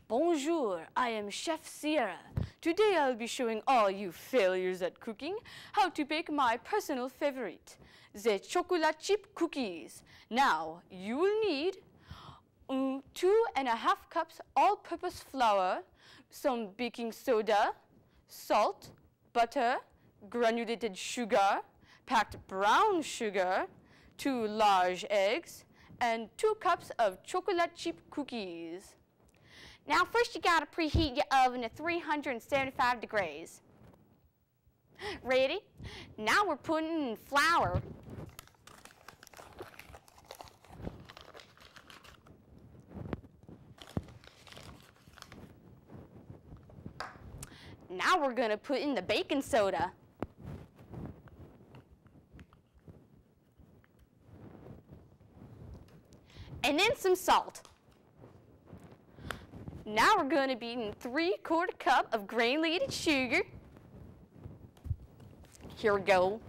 Bonjour, I am Chef Sierra. Today I'll be showing all you failures at cooking how to bake my personal favorite, the chocolate chip cookies. Now, you will need 2.5 cups all-purpose flour, some baking soda, salt, butter, granulated sugar, packed brown sugar, 2 large eggs, and 2 cups of chocolate chip cookies. Now first you gotta preheat your oven to 375 degrees. Ready? Now we're putting in flour. Now we're gonna put in the baking soda. And then some salt. Now we're going to beat in 3/4 cup of granulated sugar. Here we go.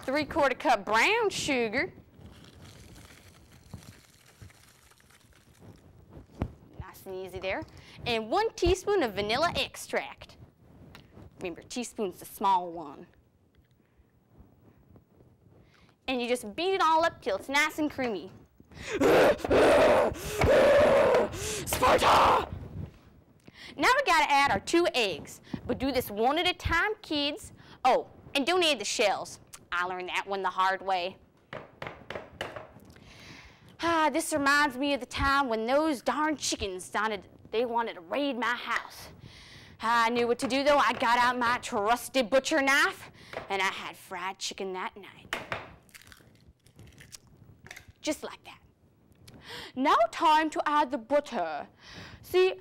3/4 cup brown sugar. Nice and easy there. And 1 teaspoon of vanilla extract. Remember, teaspoon's the small one. And you just beat it all up till it's nice and creamy. Sparta! Now we gotta add our 2 eggs, but do this one at a time, kids. Oh, and don't add the shells. I learned that one the hard way. This reminds me of the time when those darn chickens they wanted to raid my house. I knew what to do though. I got out my trusty butcher knife, and I had fried chicken that night. Just like that. Now time to add the butter. See,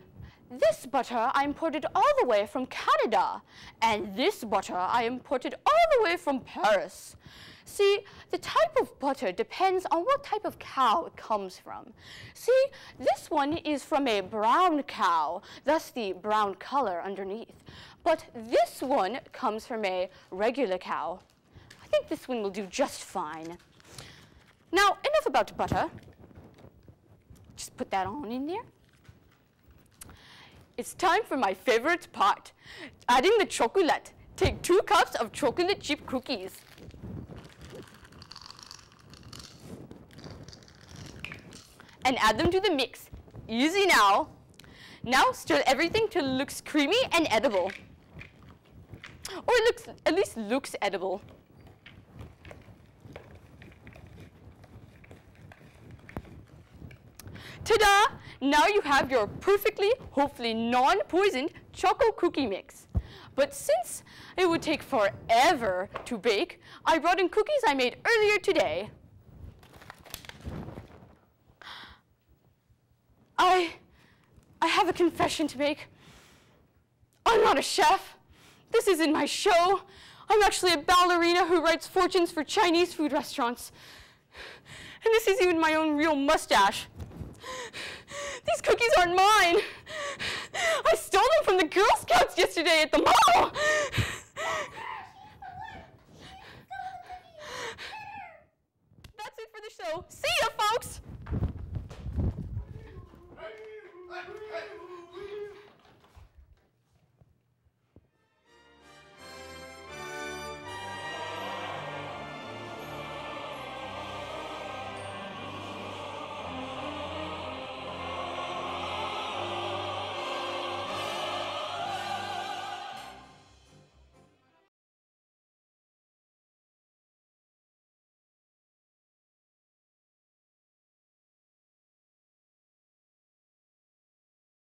this butter I imported all the way from Canada, and this butter I imported all the way from Paris. See, the type of butter depends on what type of cow it comes from. See, this one is from a brown cow, thus the brown color underneath. But this one comes from a regular cow. I think this one will do just fine. Now, enough about butter. Just put that on in there. It's time for my favorite part, adding the chocolate. Take 2 cups of chocolate chip cookies. And add them to the mix. Easy now. Now stir everything till it looks creamy and edible. Or at least looks edible. Ta-da! Now you have your perfectly, hopefully non-poisoned choco cookie mix. But since it would take forever to bake, I brought in cookies I made earlier today. I have a confession to make. I'm not a chef. This isn't my show. I'm actually a ballerina who writes fortunes for Chinese food restaurants. And this is even my own real mustache. These cookies aren't mine. I stole them from the Girl Scouts yesterday at the mall.